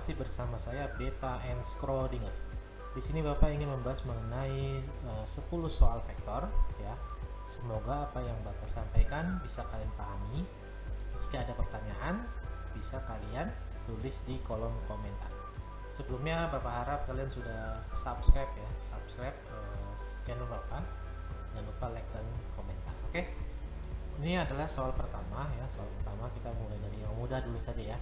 masih bersama saya Beta and Schrodinger. Di sini Bapak ingin membahas mengenai 10 soal vektor ya. Semoga apa yang Bapak sampaikan bisa kalian pahami. Jika ada pertanyaan, bisa kalian tulis di kolom komentar. Sebelumnya Bapak harap kalian sudah subscribe ya, channel Bapak. Jangan lupa like dan komentar. Oke. Ini adalah soal pertama ya. Soal pertama kita mulai dari yang mudah dulu saja ya.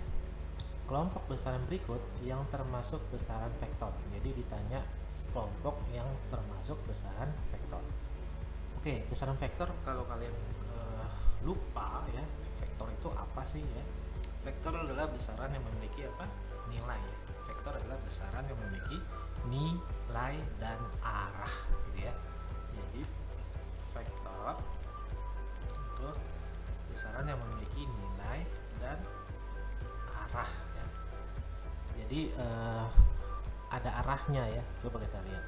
Kelompok besaran berikut yang termasuk besaran vektor. Jadi ditanya kelompok yang termasuk besaran vektor. Oke, besaran vektor kalau kalian lupa ya, vektor itu apa sih ya? Vektor adalah besaran yang memiliki apa? Nilai ya. Vektor adalah besaran yang memiliki nilai dan arah gitu ya. Jadi vektor itu besaran yang memiliki nilai dan arah ya. Jadi ada arahnya ya. Coba kita lihat.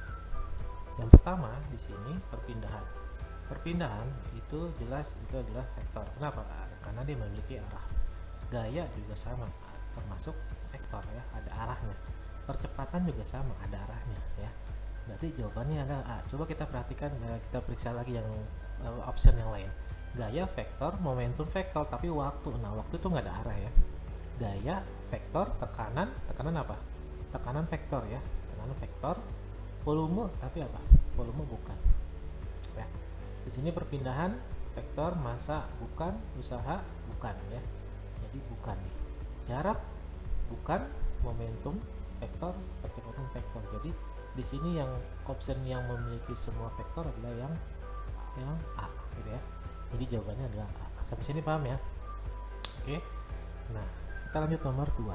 Yang pertama di sini perpindahan. Perpindahan itu jelas itu adalah vektor. Kenapa? Karena dia memiliki arah. Gaya juga sama, termasuk vektor ya, ada arahnya. Percepatan juga sama, ada arahnya ya. Berarti jawabannya adalah A. Coba kita perhatikan, kita periksa lagi yang option yang lain. Gaya vektor, momentum vektor, tapi waktu. Nah, waktu itu nggak ada arah ya. Gaya vektor, tekanan apa? Tekanan vektor ya, tekanan vektor. Volume, tapi apa? Volume bukan. Ya. Di sini perpindahan vektor, massa bukan, usaha bukan ya. Jadi bukan nih. Jarak bukan, momentum vektor, percepatan vektor. Jadi di sini yang option yang memiliki semua vektor adalah yang A gitu ya. Jadi jawabannya adalah A. Sampai sini paham ya? Oke. Nah, kita lanjut nomor 2.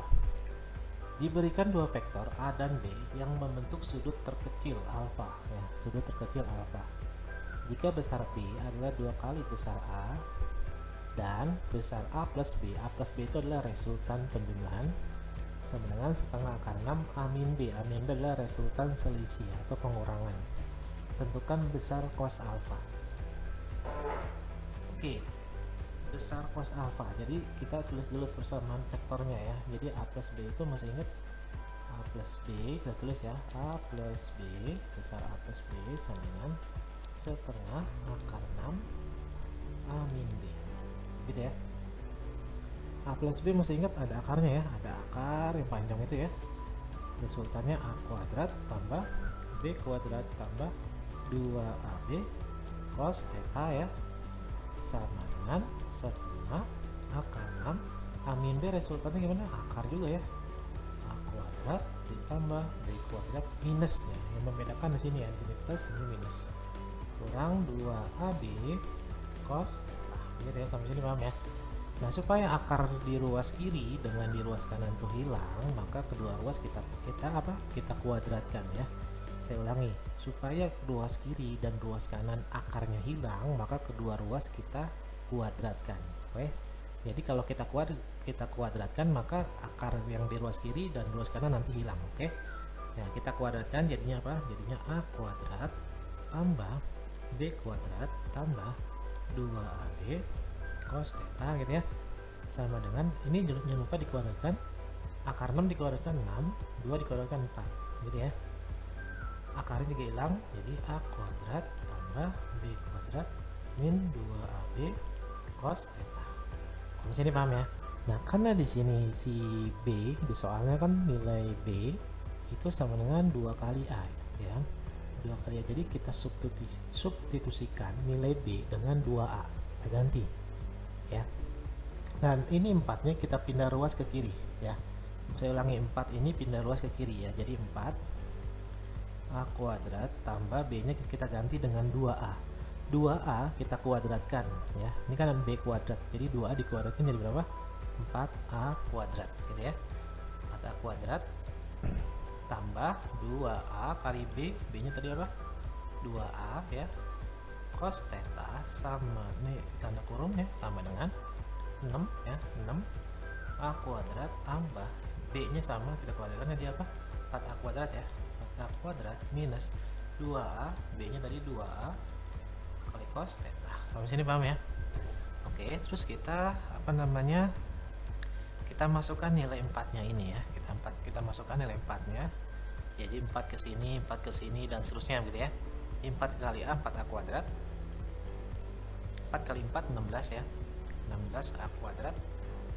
Diberikan dua vektor A dan B yang membentuk sudut terkecil alfa ya, sudut terkecil alfa. Jika besar B adalah 2 kali besar A dan besar A plus B itu adalah resultan penjumlahan, sama dengan setengah akar 6 A min B. A min B adalah resultan selisih atau pengurangan. Tentukan besar cos alfa. Oke, besar cos alfa. Jadi kita tulis dulu persamaan vektornya ya. Jadi A plus B itu masih ingat A plus B, kita tulis ya, A plus B, besar A plus B sama dengan setengah akar 6 A min B gitu ya. A plus B masih ingat ada akarnya ya, ada akar yang panjang itu ya. Resultannya A kuadrat tambah B kuadrat tambah 2AB cos theta ya, sama dengan setengah akar 6 A min B. Resultannya gimana? Akar juga ya, A kuadrat ditambah B kuadrat minusnya, yang membedakan di sini ya, di sini plus, ini minus, kurang 2AB cos theta gitu ya. Sampai sini paham ya? Nah, supaya akar di ruas kiri dengan di ruas kanan itu hilang, maka kedua ruas kita kuadratkan ya. Saya ulangi, supaya ruas kiri dan ruas kanan akarnya hilang, maka kedua ruas kita kuadratkan. Oke. Jadi kalau kita kuadratkan, maka akar yang di ruas kiri dan ruas kanan nanti hilang, oke. Nah, kita kuadratkan jadinya apa? Jadinya A kuadrat tambah B kuadrat tambah 2AB cos theta gitu ya, sama dengan ini jangan lupa dikuadratkan, akar 6 dikuadratkan 6, 2 dikuadratkan 4 gitu ya. Akarnya juga hilang, jadi A kuadrat tambah B kuadrat min 2AB cos theta. Di sini paham ya? Nah, karena di sini si B di soalnya kan nilai B itu sama dengan 2 kali A ya. 2 kali A. Jadi kita substitusikan nilai B dengan 2A. Kita ganti ya. Dan ini 4-nya kita pindah ruas ke kiri ya. Saya ulangi, 4 ini pindah ruas ke kiri ya. Jadi 4 A kuadrat tambah B nya kita ganti dengan 2A. 2A kita kuadratkan ya. Ini kan B kuadrat. Jadi 2A dikuadratkan jadi berapa? 4A kuadrat gitu ya. 4A kuadrat tambah 2A kali B. B nya tadi apa? 2A ya. Cos theta sama, ini tanda kurung ya, sama dengan 6 ya, 6 A kuadrat tambah B nya sama, kita kuadratkan jadi apa? 4A kuadrat ya, 4A kuadrat minus 2A, B nya tadi 2A kali cos theta. Sampai sini paham ya? Oke, terus kita kita masukkan nilai 4 nya ini ya, kita kita masukkan nilai 4 nya. Jadi 4 ke sini, 4 ke sini, dan seterusnya gitu ya. 4 kali A 4A kuadrat, 4 kali 4 16 ya, 16A kuadrat,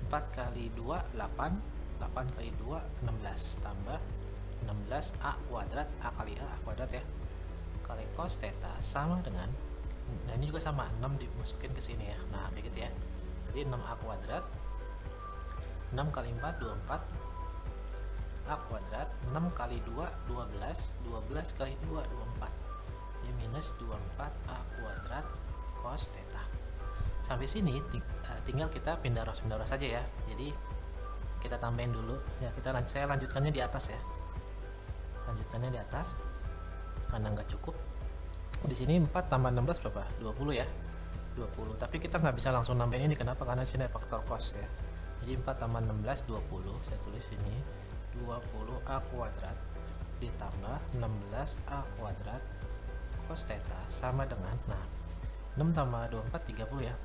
4 kali 2 8, 8 kali 2 16, tambah 16A kuadrat, A kali A kuadrat ya, kali cos theta sama dengan, nah ini juga sama, 6 dimasukin ke sini ya, nah kayak gitu ya. Jadi 6A kuadrat, 6 kali 4 24, A kuadrat, 6 kali 2 12, 12 kali 2 24, ya minus 24A kuadrat cos theta. Sampai sini tinggal kita pindah row saja ya. Jadi kita tambahin dulu ya, saya lanjutkannya di atas ya, lanjutkannya di atas karena nggak cukup. Di sini 4 tambah 16 berapa? 20 ya, 20. Tapi kita nggak bisa langsung nambahin ini, kenapa? Karena sini ada faktor cos ya. Jadi 4 tambah 16 20, saya tulis ini 20A kuadrat ditambah 16A kuadrat cos theta sama dengan, nah 6 tambah 24 30 ya,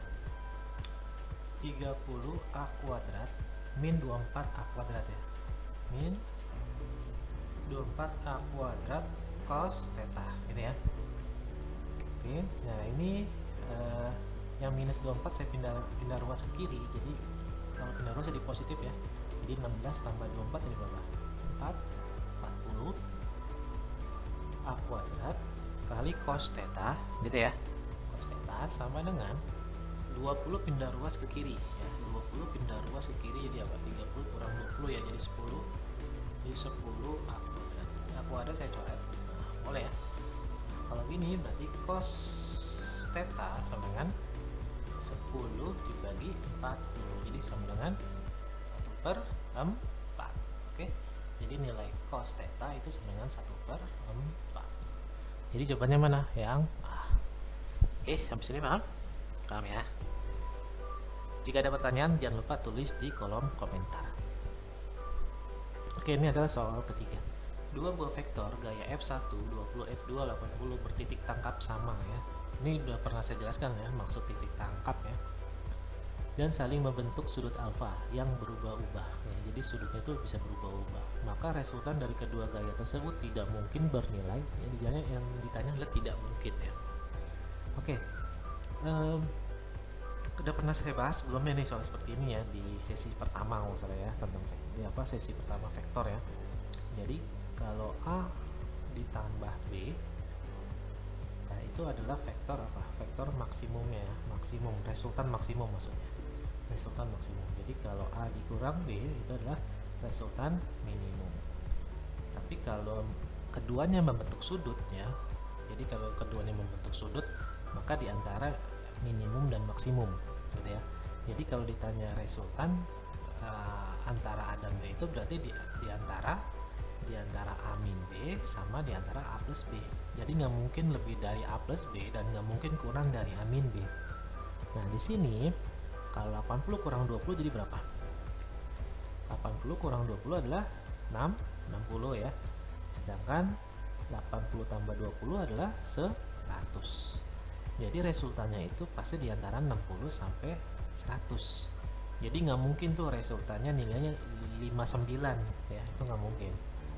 30A kuadrat min 24A kuadrat ya, min 24A kuadrat cos theta gitu ya. Oke, nah ini yang minus 24 saya pindah ruas ke kiri, jadi kalau pindah ruas jadi positif ya. Jadi 16 tambah 24 ini berapa? 40 A kuadrat kali cos theta gitu ya, cos theta sama dengan 20 pindah ruas ke kiri ya, 20 pindah ruas ke kiri jadi apa? 30 kurang 20 ya, jadi 10, jadi 10 A kuadrat. A kuadrat saya coret, nah, boleh ya. Kalau gini berarti cos theta sama dengan 10 dibagi 40, jadi sama dengan 1/4. Oke, jadi nilai cos theta itu sama dengan 1/4. Jadi jawabannya mana? Yang A. Oke, sampai sini paham? Paham ya? Jika ada pertanyaan jangan lupa tulis di kolom komentar. Oke, ini adalah soal ketiga. Dua buah vektor gaya F1 20 F2 80 bertitik tangkap sama ya. Ini udah pernah saya jelaskan ya maksud titik tangkap ya. Dan saling membentuk sudut alfa yang berubah-ubah ya, jadi sudutnya itu bisa berubah-ubah. Maka resultan dari kedua gaya tersebut tidak mungkin bernilai ya, yang ditanya adalah tidak mungkin ya. Oke, udah pernah saya bahas sebelumnya nih soal seperti ini ya di sesi pertama kalau salah ya, tentang sesi pertama vektor ya. Jadi kalau A ditambah B, nah itu adalah vektor apa? Vektor maksimumnya ya, maksimum, resultan maksimum maksudnya, resultan maksimum. Jadi kalau A dikurang B itu adalah resultan minimum. Tapi kalau keduanya membentuk sudut ya, jadi kalau keduanya membentuk sudut maka diantara minimum dan maksimum gitu ya. Jadi kalau ditanya resultan antara A dan B itu berarti diantara A min B sama diantara A plus B. Jadi nggak mungkin lebih dari A plus B dan nggak mungkin kurang dari A min B. Nah di sini kalau 80 kurang 20 jadi berapa? 80 kurang 20 adalah 60 ya. Sedangkan 80 tambah 20 adalah 100. Jadi resultannya itu pasti diantara 60 sampai 100. Jadi nggak mungkin tuh resultannya nilainya 59 ya, itu nggak mungkin.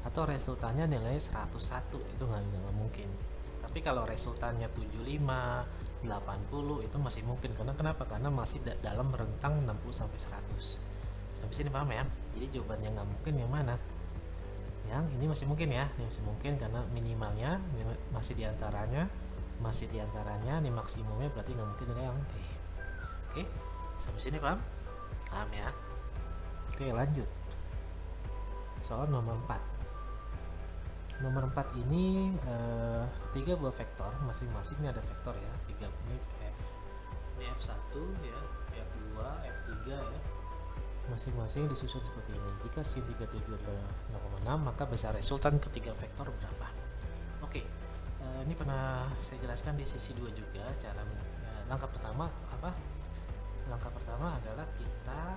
Atau resultannya nilainya 101, itu nggak mungkin. Tapi kalau resultannya 75, 80 itu masih mungkin. Karena kenapa? Karena masih dalam rentang 60 sampai 100. Sampai sini paham ya? Jadi jawabannya nggak mungkin yang mana? Yang ini masih mungkin ya, ini masih mungkin karena minimalnya masih diantaranya, ini maksimumnya berarti nggak mungkin yang B. Oke, sampai sini paham? Paham ya? Oke, lanjut. Soal nomor 4. Nomor 4 ini 3 buah vektor, masing-masing ada vektor ya, 3 ini F1 ya, F2, F3 ya. Masing-masing disusun seperti ini. Jika sin 37 adalah 0,6, maka besar resultan ketiga vektor berapa? Oke, ini pernah saya jelaskan di sesi 2 juga. Cara langkah pertama apa? Langkah pertama adalah kita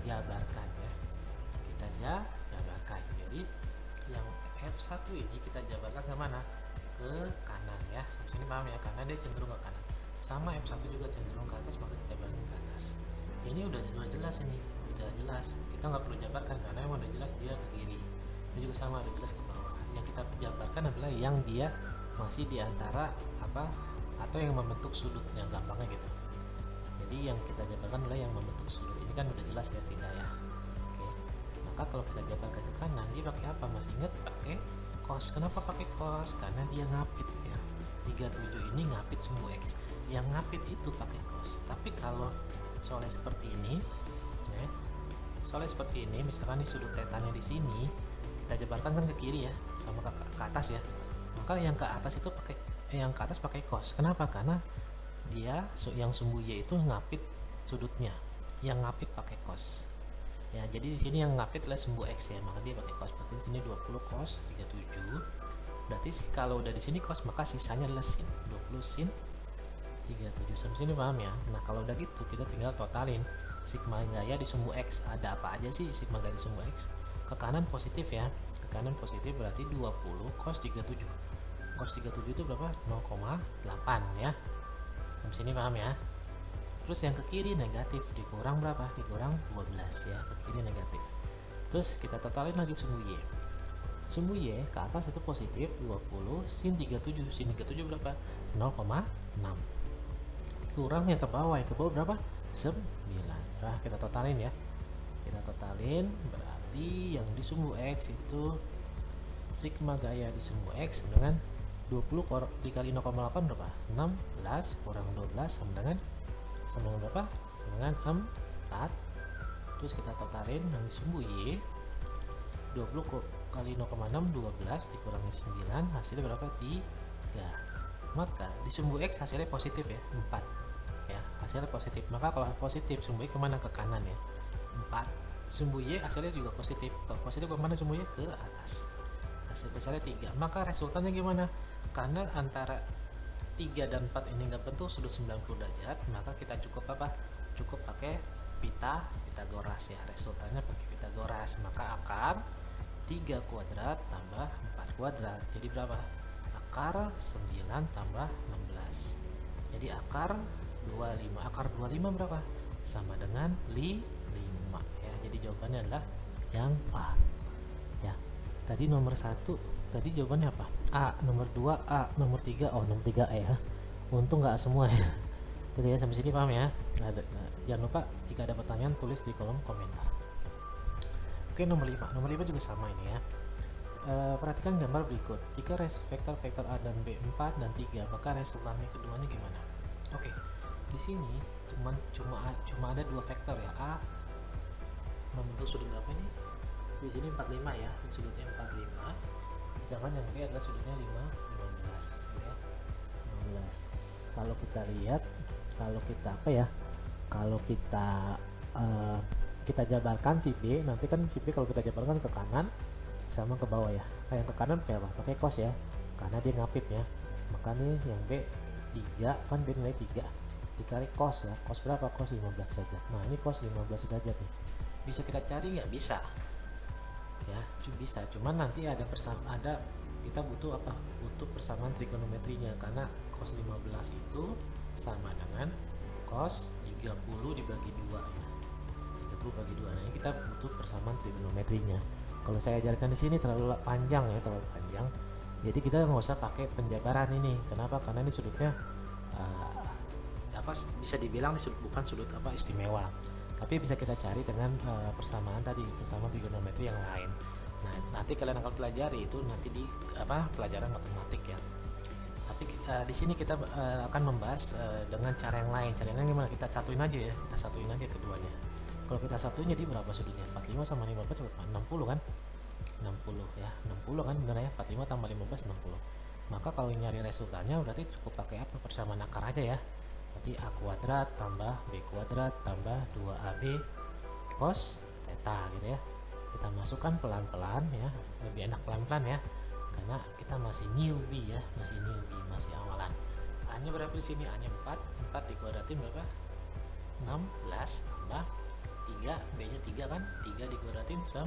jabarkan ya. Kita jabarkan. Jadi yang F1 ini kita jabarkan ke mana? Ke kanan ya. Sampai sini paham ya? Karena dia cenderung ke kanan. Sama F1 juga cenderung ke atas, maka kita jabarkan ke atas. Ini udah jelas ini. udah jelas, kita nggak perlu jabarkan karena emang udah jelas dia ke kiri. Ini juga sama, udah jelas ke bawah. Yang kita jabarkan adalah yang dia masih di antara apa atau yang membentuk sudut, yang gampangnya gitu. Jadi yang kita jabarkan adalah yang membentuk sudut. Ini kan udah jelas ya, tidak ya. Oke. Maka kalau kita jabarkan ke kanan, dia pakai apa? Masih ingat pakai cos. Kenapa pakai cos? Karena dia ngapit ya. 37 ini ngapit sumbu X. Yang ngapit itu pakai cos. Tapi kalau soalnya seperti ini, ya, soalnya seperti ini, misalkan nih sudut tetanya di sini, kita jabarkan kan ke kiri ya, sama ke atas ya. Maka yang ke atas itu pakai yang ke atas pakai cos. Kenapa? Karena dia yang sumbu Y itu ngapit sudutnya. Yang ngapit pakai cos. Ya, jadi di sini yang ngapit adalah sumbu X ya, maka dia pakai cos. Berarti di sini 20 cos 37. Berarti kalau udah di sini cos, maka sisanya adalah sin. 20 sin 37. Sampai sini paham ya? Nah, kalau udah gitu kita tinggal totalin sigma gaya di sumbu X. Ada apa aja sih sigma gaya di sumbu X? Ke kanan positif ya. Ke kanan positif berarti 20 cos 37. Cos 37 itu berapa? 0,8 ya. Sampai sini paham ya? Terus yang ke kiri negatif, dikurang berapa? Dikurang 12 ya, ke kiri negatif. Terus kita totalin lagi sumbu Y. Sumbu Y ke atas itu positif 20 sin 37. Sin 37 berapa? 0,6. Kurang yang ke bawah berapa? 9. Nah, kita totalin ya. Kita totalin berarti yang di sumbu X itu sigma gaya di sumbu X dengan 20 dikali 0,8 berapa? 16 kurang 12 sama dengan berapa? Sama dengan 4. Terus kita totalin yang di sumbu Y 20 kali 0,6 12 dikurangi 9 hasilnya berapa? 3. Maka di sumbu X hasilnya positif ya, 4 ya, hasilnya positif. Maka kalau positif sumbu Y kemana? Ke kanan ya, 4. Sumbu Y hasilnya juga positif. Kalau positif kemana sumbu Y? Ke atas. Hasil besarnya 3. Maka resultannya gimana? Karena antara 3 dan 4 ini nggak bentuk sudut 90 derajat, maka kita cukup apa? Cukup pakai Pitagoras ya. Resultannya pakai Pitagoras. Maka akar 3 kuadrat tambah 4 kuadrat. Jadi berapa? Akar 9 tambah 16. Jadi akar 25. Akar 25 berapa? Sama dengan 5 ya. Jadi jawabannya adalah yang A. Ya. Tadi nomor 1 tadi jawabannya apa? A. Nomor 2 A. Nomor 3 nomor 3 E ya. Untung nggak semua ya. Jadi ya, sampai sini paham ya. Nah, jangan lupa jika ada pertanyaan tulis di kolom komentar. Oke, nomor 5. Nomor 5 juga sama ini ya. Perhatikan gambar berikut. Jika vektor A dan B 4 dan 3, maka resultannya keduanya gimana? Oke. Di sini cuma ada 2 vektor ya. A membentuk sudut berapa ini? Di sini 45 ya. Sudutnya 45. Sedangkan yang B adalah sudutnya 15 ya. 15. Kalau kita lihat, kalau kita jabarkan si B, nanti kan si B kalau kita jabarkan ke kanan sama ke bawah ya. Yang ke kanan pakai apa? Pakai cos ya, karena dia ngapit ya. Maka nih yang B 3 kan B nilai 3 dikali cos ya. Cos berapa? Cos 15 derajat. Nah ini cos 15 derajat nih. Bisa kita cari nggak? Bisa ya, bisa. Cuman nanti kita butuh apa? Butuh persamaan trigonometrinya, karena cos 15 itu sama dengan cos 30 dibagi 2 ya. 30 bagi 2. Nah, kita butuh persamaan trigonometrinya. Kalau saya ajarkan di sini terlalu panjang ya, Jadi kita nggak usah pakai penjabaran ini. Kenapa? Karena ini sudutnya bisa dibilang bukan sudut istimewa. Tapi bisa kita cari dengan persamaan trigonometri yang lain. Nah, nanti kalian akan pelajari itu nanti di pelajaran matematik ya. Tapi di sini kita akan membahas dengan cara yang lain. Cara yang lain gimana? Kita satuin aja keduanya. Kalau kita satuin jadi berapa sudutnya? 45 sama 15 berapa? 60 kan? 60 ya. 60 kan benar ya? 45 tambah 15 60. Maka kalau nyari resultannya berarti cukup pakai apa? Persamaan akar aja ya. Berarti A kuadrat tambah B kuadrat tambah 2AB cos theta gitu ya. Kita masukkan pelan-pelan ya. Lebih enak pelan-pelan ya. Karena kita masih newbie ya, masih awalan. A-nya berapa di sini? A-nya 4 dikuadratin berapa? 16 tambah 3, B-nya 3 kan? 3 dikuadratin 9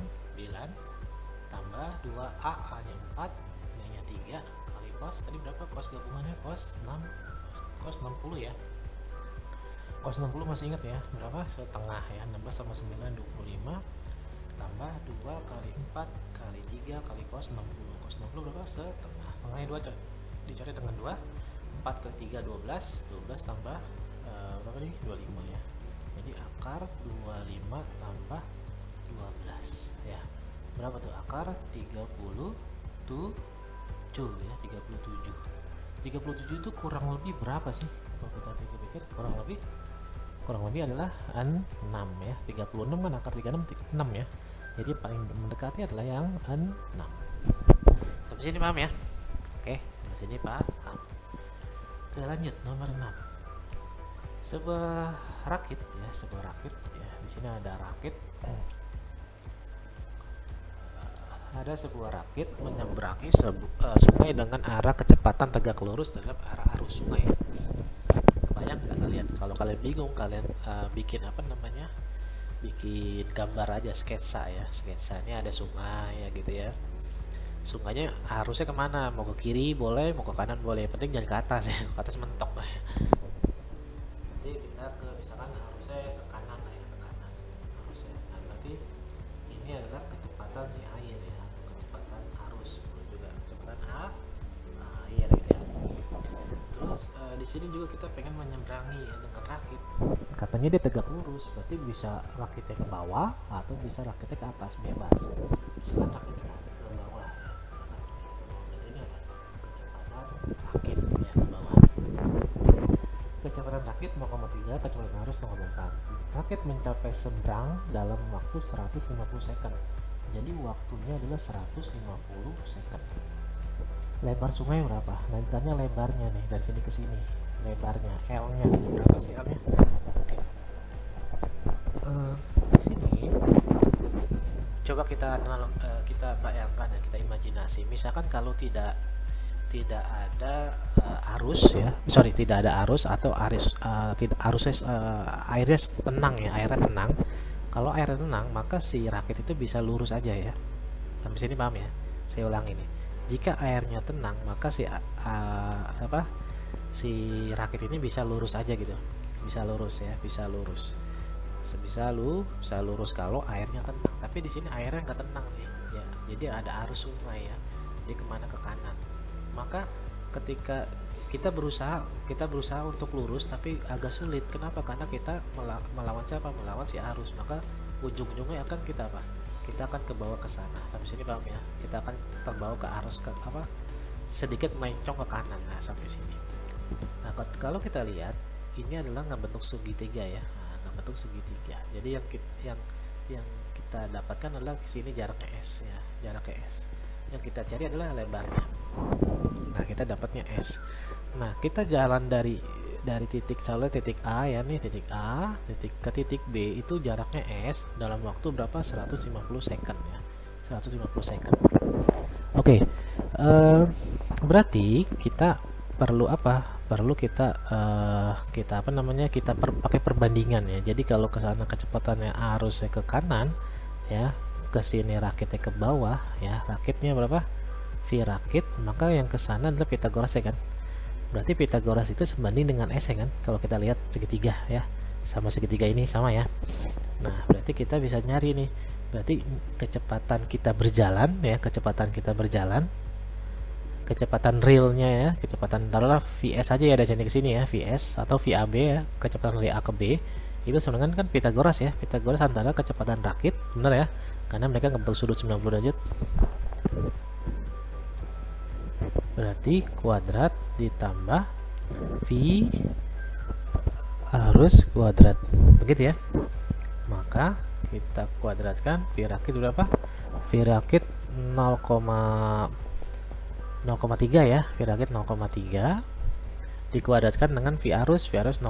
tambah 2A, A-nya 4, B-nya 3 kali cos tadi berapa? Cos gabungannya cos 60 ya. cos 60 masih ingat ya, berapa? Setengah ya, 16 sama 9 25 tambah 2 kali 4 kali 3 kali cos 60. Cos 60 berapa? Setengah. Tengahnya 2 dicari dengan 2. 4 kali 3 12. 12 tambah berapa nih? 25 ya. Jadi akar 25 tambah 12 ya. Berapa tuh akar? 37 ya, 37. 37 itu kurang lebih berapa sih? Kalau kita pikir-pikir kurang lebih adalah 6 ya. 36 kan akar 36 6 ya. Jadi paling mendekati adalah yang 6. Sampai sini paham ya? Oke, sampai sini paham. Oke, lanjut nomor 6. Sebuah rakit ya, Di sini ada rakit. Ada sebuah rakit menyeberangi sungai dengan arah kecepatan tegak lurus dalam arah arus sungai. Kebayang nggak kalian? Kalau kalian bingung, kalian bikin bikin gambar aja, sketsa ya. Sketsanya ada sungai ya gitu ya. Sungainya arusnya kemana? Mau ke kiri boleh, mau ke kanan boleh. Yang penting jangan ke atas ya, ke atas mentok lah ya. Nanti kita ke misalkan arusnya ke kanan lah ya, ke kanan arusnya. Nah, berarti ini adalah kecepatan si air ya, kecepatan arus juga kecepatan air gitu ya. Terus di sini juga kita pengen menyeberangi ya, dengan rakit. Katanya dia tegak lurus, berarti bisa rakitnya ke bawah atau bisa rakitnya ke atas, bebas. Misalkan rakitnya ke bawah ya, misalkan rakitnya ke bawah, berarti ini apa? Kecepatan rakit ya, ke bawah. Kecepatan rakit 0,3, kecepatan arus 0,4. Rakit mencapai seberang dalam waktu 150 second. Jadi waktunya adalah 150 second. Lebar sungai berapa? Nah, ditanya lebarnya nih, dari sini ke sini. Lebarnya, L-nya berapa sih L-nya? Oke. Di sini coba kita bayangkan ya, kita imajinasi. Misalkan kalau tidak ada arus ya, tidak ada arus atau tidak arusnya airnya tenang ya, airnya tenang. Kalau airnya tenang, maka si rakit itu bisa lurus aja ya. Sampai sini paham ya? Saya ulang ini. Jika airnya tenang, maka si rakit ini bisa lurus aja gitu. Bisa lurus ya, bisa lurus. Bisa lurus kalau airnya tenang. Tapi di sini airnya nggak tenang nih ya. Jadi ada arus sungai ya. Jadi kemana? Ke kanan. Maka ketika kita berusaha untuk lurus tapi agak sulit. Kenapa? Karena kita melawan siapa? Melawan si arus. Maka ujung-ujungnya akan kita kita akan ke bawah ke sana. Sampai sini paham ya? Kita akan terbawa ke arus sedikit melencong ke kanan. Nah, sampai sini. Nah, kalau kita lihat ini adalah ngebentuk segitiga ya. Nah, ngebentuk segitiga. Jadi yang kita dapatkan adalah di sini jaraknya S ya, jaraknya S. Yang kita cari adalah lebarnya. Nah, kita dapatnya S. Nah, kita jalan dari titik A ya nih, titik A ke titik B itu jaraknya S dalam waktu berapa? 150 second ya. 150 second. Oke. Berarti kita perlu kita pakai perbandingan ya. Jadi kalau ke sana kecepatannya arusnya ke kanan ya, ke sini rakitnya ke bawah ya, rakitnya berapa? V rakit, maka yang ke sana adalah Pitagoras ya kan. Berarti Pitagoras itu sebanding dengan S ya kan. Kalau kita lihat segitiga ya, sama segitiga ini sama ya. Nah, berarti kita bisa nyari nih. Berarti kecepatan kita berjalan ya, kecepatan realnya ya, kecepatan taruhlah VS aja ya, dari sini ke sini ya, VS atau VAB ya, kecepatan dari A ke B itu sebenarnya kan Pitagoras ya, Pitagoras antara kecepatan rakit, benar ya, karena mereka ngebentuk sudut 90 derajat. Berarti kuadrat ditambah V arus kuadrat, begitu ya. Maka kita kuadratkan V rakit berapa? V rakit 0,3 ya, V rakit 0,3 dikuadratkan dengan V arus 0,4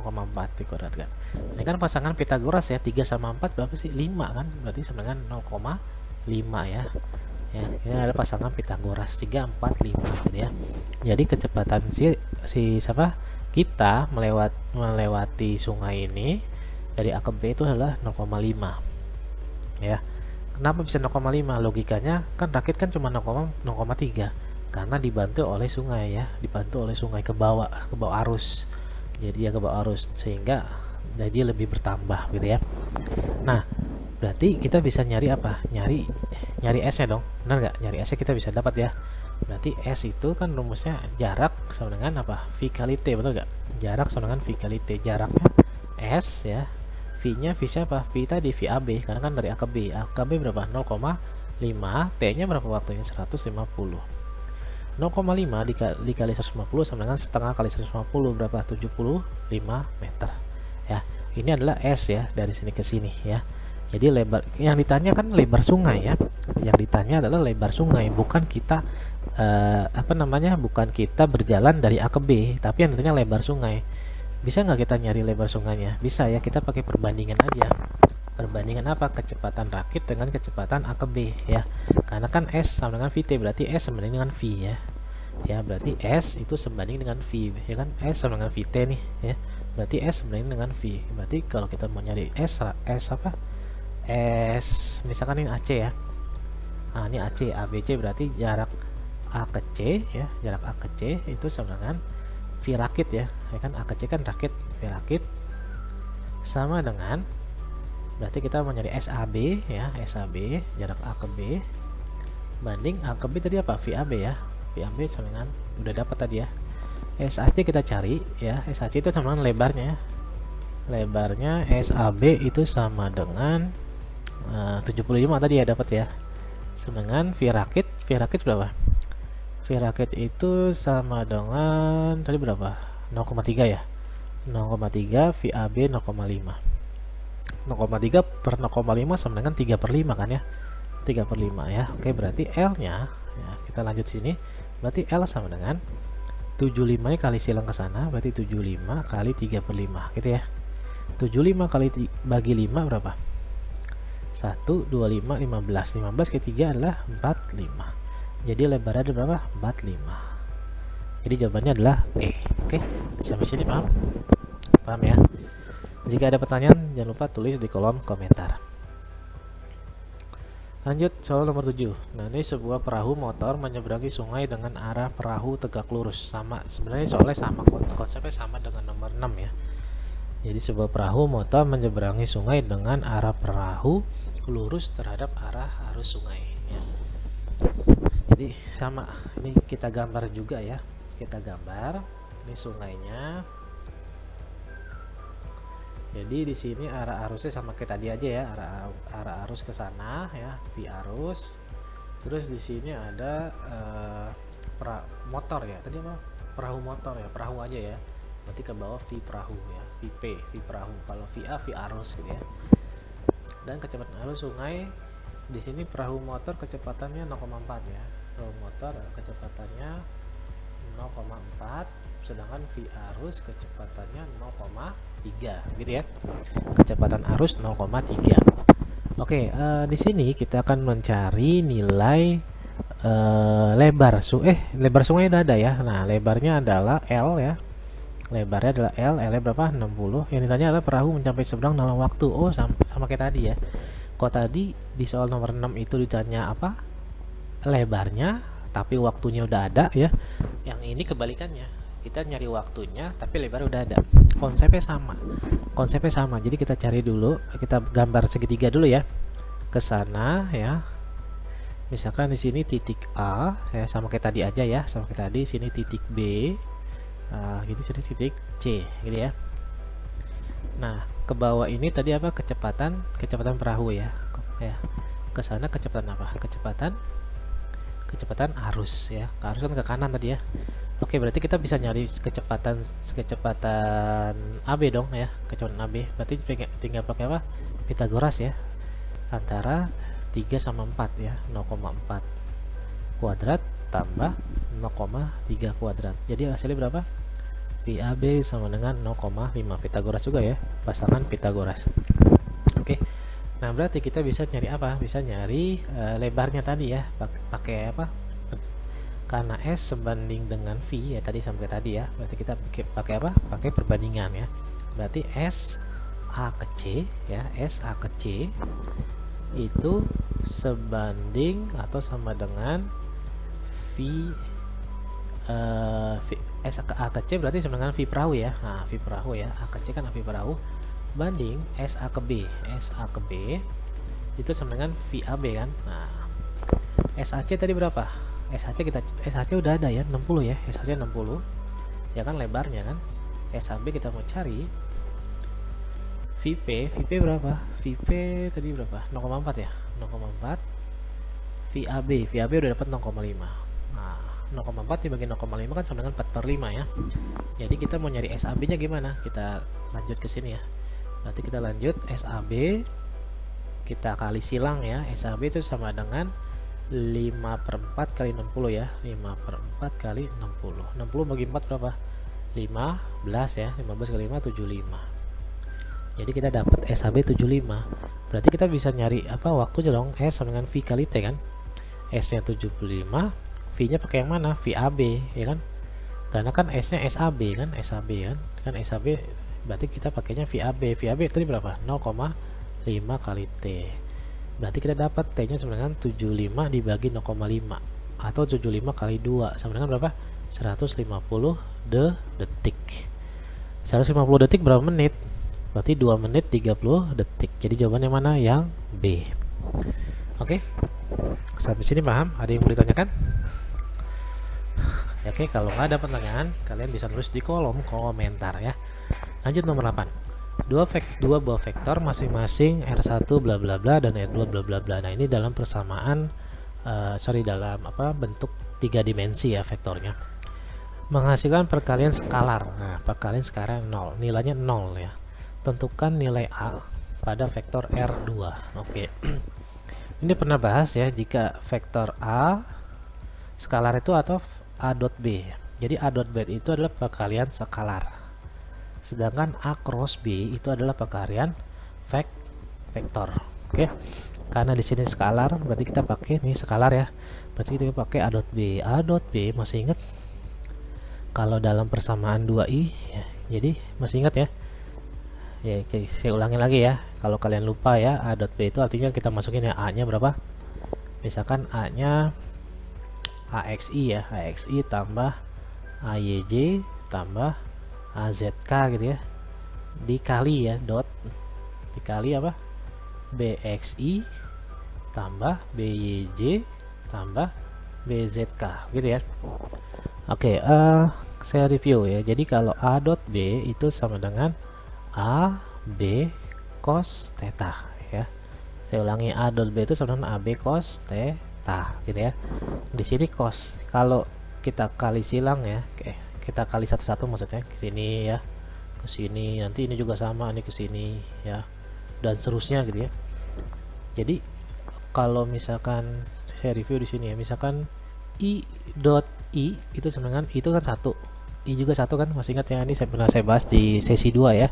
dikuadratkan. Ini kan pasangan Pitagoras ya, 3 sama 4 berapa sih? 5 kan, berarti sama dengan 0,5 ya. Ya, ini ada pasangan Pitagoras 3, 4, 5 gitu ya. Jadi kecepatan kita melewati sungai ini dari A ke B itu adalah 0,5 ya. Kenapa bisa 0,5? Logikanya kan rakit kan cuma 0,3 karena dibantu oleh sungai ya, dibantu oleh sungai ke bawah arus. Jadi ya ke bawah arus, sehingga jadi lebih bertambah gitu ya. Nah, berarti kita bisa nyari apa? Nyari S-nya dong, benar nggak? Nyari S-nya kita bisa dapat ya. Berarti S itu kan rumusnya jarak sama dengan apa? V kali T, betul nggak? Jarak sama dengan V kali T. Jaraknya S ya. V-nya V siapa? V tadi VAB, karena kan dari A ke B. A ke B berapa? 0,5. T-nya berapa waktunya? 150. 0,5 dikali 150 sama dengan setengah kali 150 berapa? 75 meter ya. Ini adalah S ya, dari sini ke sini ya. Jadi lebar yang ditanya kan lebar sungai ya. Yang ditanya adalah lebar sungai, bukan kita bukan kita berjalan dari A ke B, tapi yang ditanya lebar sungai. Bisa nggak kita nyari lebar sungainya? Bisa ya, kita pakai perbandingan aja. Perbandingan apa? Kecepatan rakit dengan kecepatan A ke B ya. Karena kan S sama dengan VT, berarti S sama dengan V ya. Ya, berarti S itu sebanding dengan V ya kan? S sama dengan VT nih ya. Berarti S sebanding dengan V. Berarti kalau kita mau nyari S apa? S misalkan ini AC ya. Nah, ini AC, ABC berarti jarak A ke C ya. Jarak A ke C itu sama dengan V rakit ya. Ya kan, A ke C kan rakit, V rakit sama dengan, berarti kita mau nyari SAB ya. SAB jarak A ke B banding A ke B tadi apa? VAB ya. VAB sama dengan, udah dapat tadi ya. SAC kita cari ya. SAC itu sama dengan lebarnya. Lebarnya SAB itu sama dengan 75 tadi ya, dapat ya. Sama dengan V rakit. V rakit berapa? V rakit itu sama dengan tadi berapa? 0,3 ya. 0,3 VAB 0,5. 0,3 per 0,5 sama dengan 3/5 kan ya. 3/5 ya. Oke, berarti L nya ya, kita lanjut sini. Berarti L sama dengan 75 nya kali silang ke sana, berarti 75 kali 3/5 gitu ya. 75 kali bagi 5 berapa? 1, 25, 15. 15 ke 3 adalah 45. Jadi lebarnya ada berapa? 45. Jadi jawabannya adalah E. Oke, sampai sini paham? Paham ya? Jika ada pertanyaan, jangan lupa tulis di kolom komentar. Lanjut soal nomor 7. Nah, ini sebuah perahu motor menyeberangi sungai dengan arah perahu tegak lurus. Sama, sebenarnya soalnya sama, konsepnya sama dengan nomor 6 ya. Jadi sebuah perahu motor menyeberangi sungai dengan arah perahu lurus terhadap arah arus sungai ya. Jadi sama, ini kita gambar juga ya. Kita gambar ini sungainya. Jadi di sini arah arusnya sama kayak tadi aja ya, arah arus ke sana ya, V arus. Terus di sini ada motor ya, tadi apa? Perahu motor ya, perahu aja ya. Berarti ke bawah V perahu ya, V perahu. Kalau VA V arus gitu ya. Dan kecepatan arus sungai di sini perahu motor kecepatannya 0,4 ya. Perahu motor kecepatannya 0,4, sedangkan V arus kecepatannya 0,3 gitu ya. Kecepatan arus 0,3. Oke, di sini kita akan mencari nilai lebar sungai udah ada ya. Nah, lebarnya adalah L ya. Lebarnya adalah L nya berapa? 60. Yang ditanya adalah perahu mencapai seberang dalam waktu. Oh, sama kayak tadi ya. Kok tadi di soal nomor 6 itu ditanya apa? Lebarnya, tapi waktunya udah ada ya. Yang ini kebalikannya, kita nyari waktunya tapi lebar udah ada. Konsepnya sama. Jadi kita cari dulu, kita gambar segitiga dulu ya, ke sana ya. Misalkan di sini titik A ya, sama kayak tadi aja ya, sama kayak tadi. Sini titik B, gitu. Sini titik C gitu ya. Nah, ke bawah ini tadi apa? Kecepatan perahu ya. Ke sana kecepatan apa? Kecepatan arus ya. Arus kan ke kanan tadi ya. Oke, berarti kita bisa nyari kecepatan AB dong ya, kecepatan AB. Berarti tinggal pakai apa? Pitagoras ya. Antara 3 sama 4 ya, 0,4 kuadrat tambah 0,3 kuadrat. Jadi hasilnya berapa? PAB sama dengan 0,5. Pitagoras juga ya, pasangan Pitagoras. Oke. Nah, berarti kita bisa nyari apa? Bisa nyari lebarnya tadi ya, pakai apa? Karena S sebanding dengan V ya, tadi sampai tadi ya. Berarti kita pakai apa? Pakai perbandingan ya. Berarti S A ke C ya, S A ke C itu sebanding atau sama dengan S A ke C berarti sama dengan V perahu ya. Nah, V perahu ya, A ke C kan V perahu banding SA ke B. SA ke B itu sama dengan VAB kan. Nah, SAC tadi berapa? SAC udah ada ya, 60 ya. SAC 60. Ya kan lebarnya kan. SAB kita mau cari VP berapa? VP tadi berapa? 0,4 ya. 0,4. VAB udah dapat 0,5. Nah, 0,4 dibagi 0,5 kan sama dengan 4/5 ya. Jadi kita mau nyari SAB nya gimana? Kita lanjut ke sini ya. Berarti kita lanjut SAB, kita kali silang ya. SAB itu sama dengan 5/4 kali 60 ya. 5/4 kali 60. 60 bagi 4 berapa? 15 ya. 15 kali 5 75. Jadi kita dapat SAB 75. Berarti kita bisa nyari apa waktunya dong? S sama dengan V kali T kan. S nya 75, V nya pakai yang mana? VAB ya kan. Karena kan S nya SAB kan. SAB kan. Kan SAB berarti kita pakainya VAB. VAB tadi berapa? 0,5 kali T. Berarti kita dapat T nya sama dengan 75 dibagi 0,5 atau 75 kali 2 sama dengan berapa? 150 detik. 150 detik berapa menit? Berarti 2 menit 30 detik. Jadi jawabannya mana? Yang B. Oke. Sampai sini paham? Ada yang mau ditanyakan? Oke, kalau nggak ada pertanyaan, kalian bisa tulis di kolom komentar ya. Lanjut nomor 8. Dua buah vektor masing-masing R1 bla bla bla dan R2 bla bla bla. Nah, ini dalam persamaan dalam bentuk 3 dimensi ya vektornya. Menghasilkan perkalian skalar. Nah, perkalian skalar 0, nilainya 0 ya. Tentukan nilai A pada vektor R2. Oke. Ini pernah bahas ya, jika vektor A skalar itu atau A dot B. Jadi A dot B itu adalah perkalian skalar. Sedangkan A cross B itu adalah perkalian vektor. Oke. Karena di sini skalar, berarti kita pakai nih skalar ya. Berarti kita pakai A dot B. A dot B masih ingat kalau dalam persamaan 2i ya. Jadi masih ingat ya. Ya, saya ulangi lagi ya. Kalau kalian lupa ya, A dot B itu artinya kita masukin ya A-nya berapa? Misalkan A-nya AXI ya, AXI tambah AYJ tambah AZK gitu ya. Dikali ya, dot dikali apa? BXI tambah BYJ tambah BZK gitu ya. Oke, saya review ya. Jadi kalau A dot B itu sama dengan A B cos theta ya. Saya ulangi, A dot B itu sama dengan AB cos theta gitu ya. Di sini cos kalau kita kali silang ya, kita kali satu-satu maksudnya ke sini ya, ke sini, nanti ini juga sama, ini ke sini ya, dan seterusnya gitu ya. Jadi kalau misalkan saya review di sini ya, misalkan I dot I itu sama dengan itu kan satu, I juga satu kan, masih ingat ya, ini pernah saya bahas di sesi 2 ya.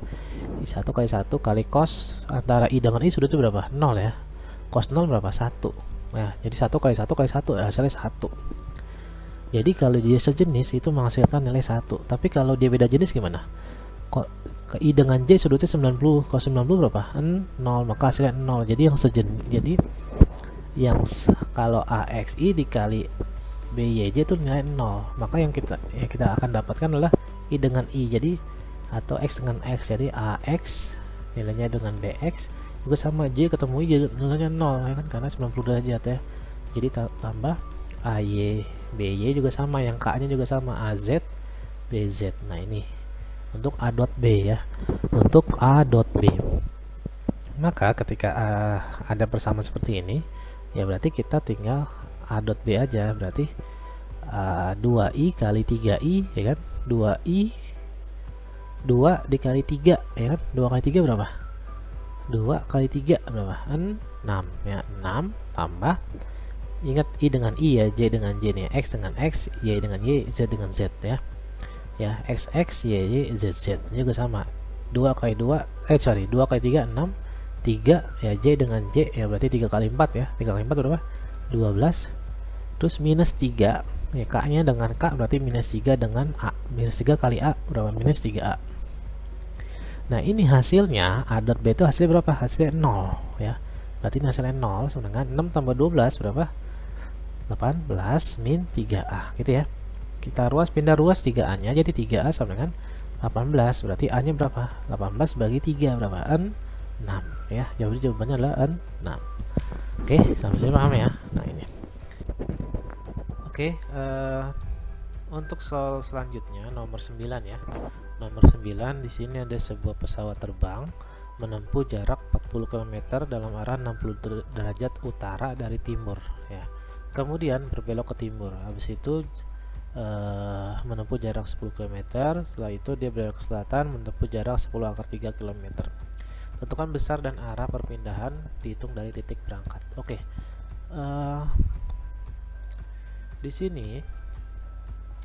I 1 kali 1 kali cos antara I dengan I sudah itu berapa? 0 ya. Cos 0 berapa? 1. Nah, jadi 1 kali 1 kali 1 hasilnya 1. Jadi kalau dia sejenis itu menghasilkan nilai 1. Tapi kalau dia beda jenis gimana? Kok ke I dengan J sudutnya 90, cos 90 berapa? 0, maka hasilnya 0. Jadi yang sejenis, jadi yang kalau AXI dikali BYJ itu nilai 0. Maka yang kita akan dapatkan adalah I dengan I. Jadi atau X dengan X. Jadi AX nilainya dengan BX juga sama, J ketemu I nilainya 0 ya kan, karena 90 derajat ya. Jadi tambah AY BY juga sama, yang K nya juga sama, AZ BZ. Nah, ini untuk A dot B ya, untuk A dot B. Maka ketika ada persamaan seperti ini ya, berarti kita tinggal A dot B aja. Berarti 2i kali 3i ya kan, 2i 2 dikali 3 ya kan, 2 kali 3 berapa? 2 kali 3 berapa? 6 ya, 6 tambah, ingat I dengan I ya, J dengan J nih, X dengan X, Y dengan Y, Z dengan Z ya. Ya, XX, Y, Z, Z juga sama. 2 kali 2, 2 kali 3 6, 3 ya, J dengan J ya, berarti 3 kali 4 ya. 3 kali 4 berapa? 12. Terus minus 3 ya, K nya dengan K berarti minus 3 dengan A. Minus 3 kali A berapa? Minus 3A. Nah, ini hasilnya A dot B itu hasilnya berapa? Hasilnya 0 ya. Berarti ini hasilnya 0 sama dengan 6 tambah 12 berapa? 18 min 3A gitu ya. Kita pindah ruas 3A nya, jadi 3A sama dengan 18, berarti A nya berapa? 18 bagi 3 berapa? 6 ya. Jadi jawabannya adalah 6. Oke, sampai sini paham ya. Nah ini. Oke, untuk soal selanjutnya nomor 9 ya. Nomor 9 di sini ada sebuah pesawat terbang menempuh jarak 40 km dalam arah 60 derajat utara dari timur ya. Kemudian berbelok ke timur. Habis itu menempuh jarak 10 km. Setelah itu dia berbelok ke selatan menempuh jarak 10⁻³ km. Tentukan besar dan arah perpindahan dihitung dari titik berangkat. Oke. Di sini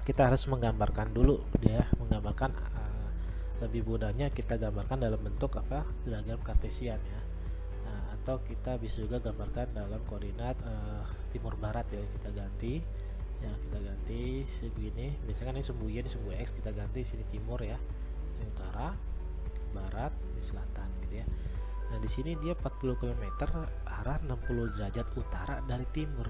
kita harus menggambarkan dulu dia, menggambarkan lebih mudahnya kita gambarkan dalam bentuk apa? Diagram kartesian ya. Nah, atau kita bisa juga gambarkan dalam koordinat timur barat ya, kita ganti ya, kita ganti segini. Biasanya kan ini sumbu Y, ini sumbu X, kita ganti sini timur ya, ini utara, barat, di selatan gitu ya. Nah, di sini dia 40 km arah 60 derajat utara dari timur.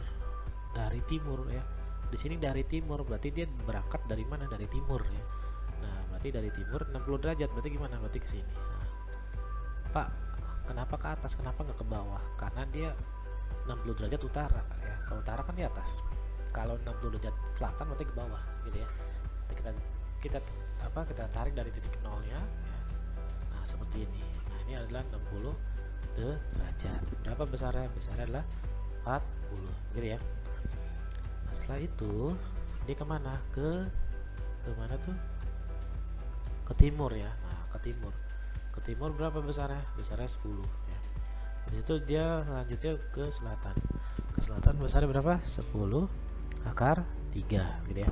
Dari timur ya. Di sini dari timur berarti dia berangkat dari mana? Dari timur ya. Nah, berarti dari timur 60 derajat berarti gimana? Berarti ke sini. Nah, Pak, kenapa ke atas? Kenapa nggak ke bawah? Karena dia 60 derajat utara ya. Kalau utara kan di atas. Kalau 60 derajat selatan berarti ke bawah gitu ya. Kita tarik dari titik nolnya ya. Nah, seperti ini. Nah, ini adalah 60 derajat. Berapa besarnya? Besarnya adalah 40 gitu ya. Nah, setelah itu dia kemana? Ke mana tuh? Ke timur ya. Nah, ke timur. Ke timur berapa besarnya? Besarnya 10 ya. Habis itu dia lanjutnya ke selatan. Ke selatan besarnya berapa? 10⁻³ gitu ya.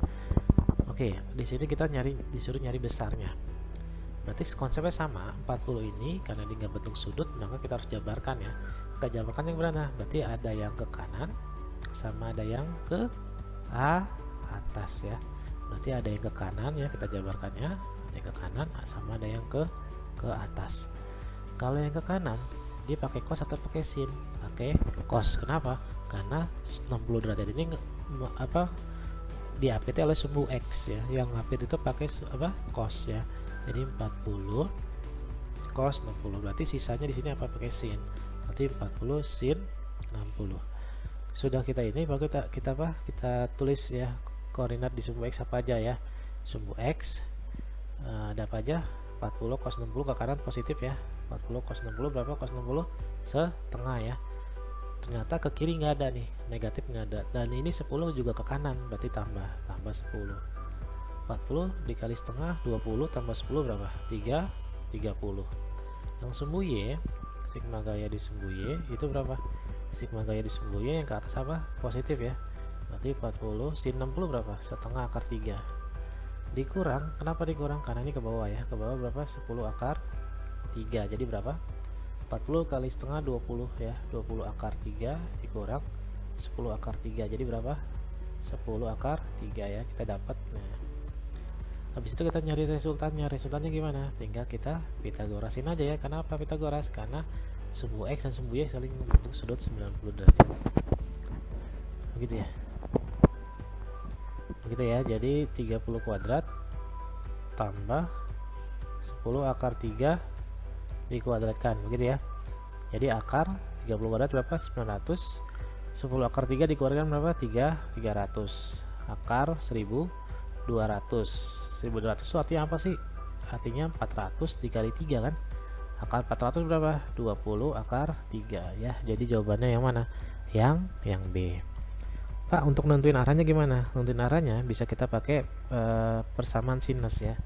Oke, di sini kita disuruh nyari besarnya. Berarti konsepnya sama, 40 ini karena dia nggak bentuk sudut, maka kita harus jabarkan ya. Kita jabarkan yang mana? Berarti ada yang ke kanan sama ada yang ke atas ya. Berarti ada yang ke kanan ya, kita jabarkannya. Ada yang ke kanan sama ada yang ke atas. Kalau yang ke kanan dia pakai cos atau pakai sin? Pakai cos. Kenapa? Karena 60 derajat ini diapit oleh sumbu X ya. Yang ngapit itu pakai cos ya. Jadi 40 cos 60. Berarti sisanya di sini apa? Pakai sin. Berarti 40 sin 60. Sudah kita ini baru kita tulis ya koordinat di sumbu X apa aja ya. Sumbu X ada apa aja? 40 cos 60 ke kanan positif ya. 40 cos 60 berapa? Cos 60 setengah ya. Ternyata ke kiri nggak ada nih, negatif nggak ada. Dan ini 10 juga ke kanan, berarti tambah 10. 40 dikali setengah 20 tambah 10 berapa? 30. Yang sumbu Y, sigma gaya di sumbu Y itu berapa? Sigma gaya di sumbu Y yang ke atas apa? Positif ya. Berarti 40 sin 60 berapa? Setengah akar 3. Dikurang, kenapa dikurang? Karena ini ke bawah ya. Ke bawah berapa? 10⁻³ Jadi berapa? 40 kali setengah 20 ya. 20⁻³ dikurang 10⁻³ Jadi berapa? 10⁻³ ya. Kita dapat. Nah, habis itu kita nyari resultannya. Resultannya gimana? Tinggal kita Pitagorasin aja ya. Kenapa Pitagoras? Karena sumbu X dan sumbu Y saling membentuk sudut 90 derajat. Begitu ya. Begitu ya. Jadi 30 kuadrat tambah 10⁻³ dikuadratkan, begitu ya. Jadi akar 30 kuadrat berapa? 900. 10⁻³ dikuadratkan berapa? 300. Akar 1200. 1200 itu artinya apa sih? Artinya 400 dikali 3 kan? Akar 400 berapa? 20⁻³ ya. Jadi jawabannya yang mana? Yang B. Pak, untuk nentuin arahnya gimana? Nentuin arahnya bisa kita pakai persamaan sinus ya.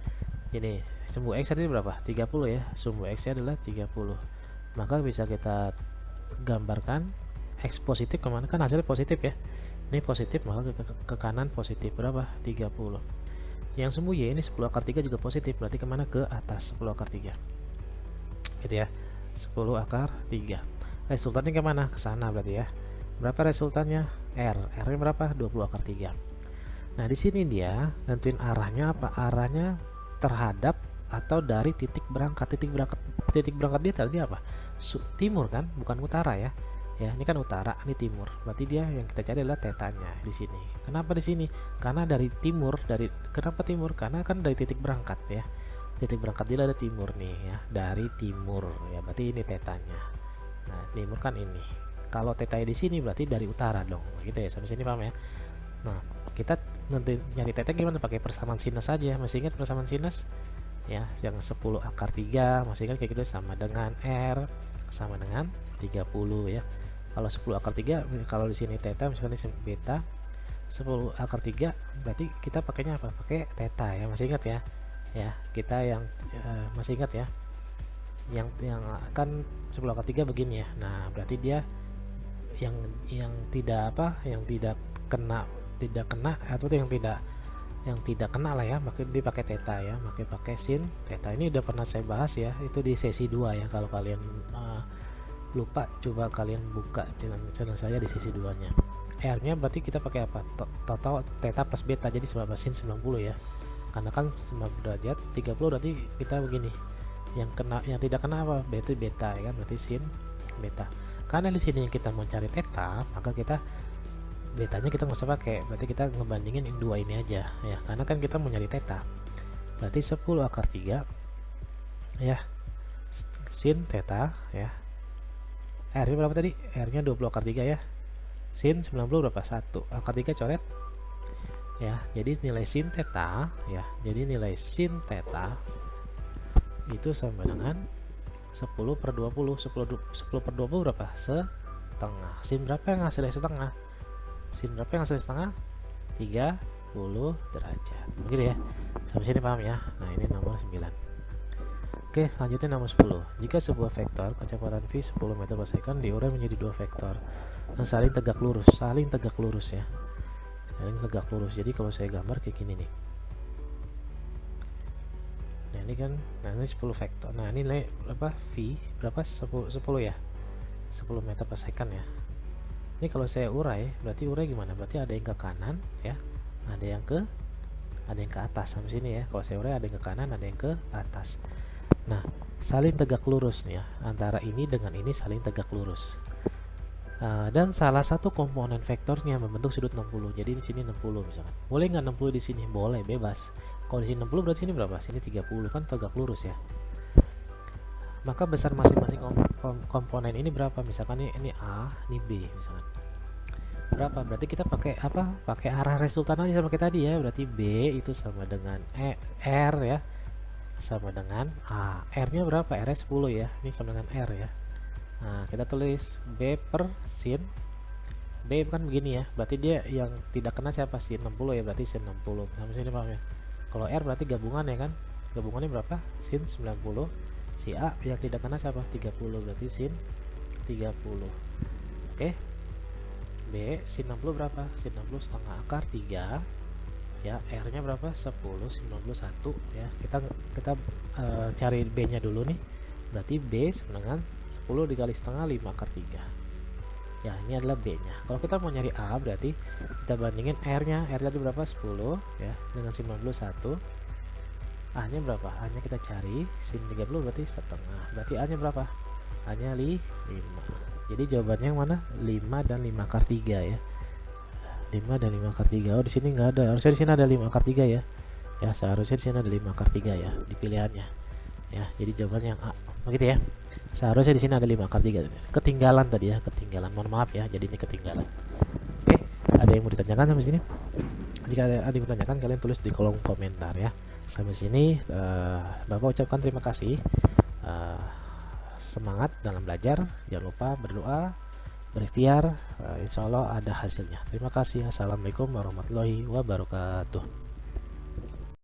Jadi sumbu X tadi berapa? 30 ya. Sumbu X adalah 30. Maka bisa kita gambarkan X positif kemana? Kan hasilnya positif ya. Ini positif, maka ke kanan positif berapa? 30. Yang sumbu Y ini 10⁻³ juga positif, berarti kemana? Ke atas 10⁻³ gitu ya. 10⁻³. Resultannya kemana? Ke sana berarti ya. Berapa resultannya? R nya berapa? 20⁻³. Nah, di sini dia nentuin arahnya apa? Arahnya terhadap atau dari titik berangkat. Titik berangkat dia tadi apa? Timur kan, bukan utara ya. Ya, ini kan utara, ini timur. Berarti dia yang kita cari adalah tetanya di sini. Kenapa di sini? Karena dari timur, kenapa timur? Karena kan dari titik berangkat ya. titik berangkat dia ada timur nih ya, dari timur ya, berarti ini tetanya. Nah timur kan ini, kalau tetanya di sini berarti dari utara dong gitu ya, sampai sini paham ya. Nah kita nanti nyari teta gimana, pakai persamaan sinus saja. Masih ingat persamaan sinus ya, yang 10 akar 3 masih ingat kayak gitu, sama dengan R sama dengan 30 ya. Kalau 10 akar 3, kalau di sini teta misalkan di sini beta, 10 akar 3 berarti kita pakainya apa, pakai teta ya, masih ingat ya. Ya kita yang masih ingat ya, yang kan 10 akar 3 begini ya. Nah berarti dia yang tidak apa, yang tidak kena atau yang tidak kena lah ya, makin dipakai teta ya, makin pakai sin teta. Ini udah pernah saya bahas ya, itu di sesi 2 ya. Kalau kalian lupa, coba kalian buka channel saya di sesi 2 nya. R nya berarti kita pakai apa, total teta plus beta, jadi 19 sin 90 ya, karena kan 90 derajat 30 berarti kita begini, yang tidak kena apa, beta ya kan, berarti sin beta. Karena di sini yang kita mau cari teta, maka kita betanya kita nggak usah pakai, berarti kita ngebandingin dua ini aja ya, karena kan kita mau nyari teta. Berarti 10 akar 3 ya sin teta ya, R nya berapa tadi, R nya 20 akar 3 ya, sin 90 berapa, 1 akar 3 coret ya. Jadi nilai sin teta ya, jadi nilai sin teta itu sama dengan 10 per 20. 10 per 20 berapa, setengah. Sin berapa yang hasilnya setengah, sin berapa yang hasilnya setengah, 30 derajat begitu ya. Sampai sini paham ya. Nah ini nomor 9. Oke, lanjutnya nomor 10. Jika sebuah vektor kecepatan v 10 meter per second diurai menjadi dua vektor yang saling tegak lurus ya, saling tegak lurus. Jadi kalau saya gambar kayak gini nih, nah ini kan, nah ini 10 vektor, nah ini nilai berapa, v berapa, 10 ya, 10 meter per second ya. Ini kalau saya urai, berarti urai gimana, berarti ada yang ke kanan ya, ada yang ke atas sampai sini ya. Kalau saya urai ada yang ke kanan, ada yang ke atas. Nah saling tegak lurus nih ya, antara ini dengan ini saling tegak lurus. Dan salah satu komponen vektornya membentuk sudut 60. Jadi di sini 60 misalkan. Boleh nggak 60 di sini? Boleh, bebas. Kalau di sini 60 berarti sini berapa? Sini 30, kan tegak lurus ya. Maka besar masing-masing komponen ini berapa? Misalkan ini A, ini B misalkan. Berapa? Berarti kita pakai apa? Pakai arah resultan aja sama kayak tadi ya. Berarti B itu sama dengan R ya, sama dengan A. R-nya berapa? R-nya 10 ya. Ini sama dengan R ya. Nah, kita tulis B per sin. B kan begini ya. Berarti dia yang tidak kena siapa? Sin 60 ya. Berarti sin 60. Sampai sini paham ya? Kalau R berarti gabungan ya kan? Gabungannya berapa? Sin 90. Si A yang tidak kena siapa? 30. Berarti sin 30. Oke. B sin 60 berapa? Sin 60 setengah akar 3 ya. R nya berapa? 10 sin 91 ya. Kita cari B nya dulu nih. Berarti B sama dengan 10 dikali setengah 5 akar 3 ya, ini adalah B nya. Kalau kita mau nyari A berarti kita bandingin R nya. R tadi berapa? 10 ya, dengan 91. A nya berapa? A nya kita cari sin 30 berarti setengah, berarti A nya berapa? A nya 5. Jadi jawabannya yang mana? 5 dan 5 akar 3 ya. 5 dan 5 akar 3. Oh di sini nggak ada, harusnya di sini ada 5 akar 3 ya. Ya seharusnya di sini ada 5 akar 3 ya di pilihannya ya. Jadi jawabannya yang A begitu ya. Seharusnya di sini ada 5 akar 3. Ketinggalan tadi ya, ketinggalan. Mohon maaf ya, jadi ini ketinggalan. Oke, ada yang mau ditanyakan sampai sini? Jika ada yang ditanyakan, kalian tulis di kolom komentar ya. Sampai sini Bapak ucapkan terima kasih. Semangat dalam belajar, jangan lupa berdoa, berikhtiar, insya Allah ada hasilnya. Terima kasih. Assalamualaikum warahmatullahi wabarakatuh.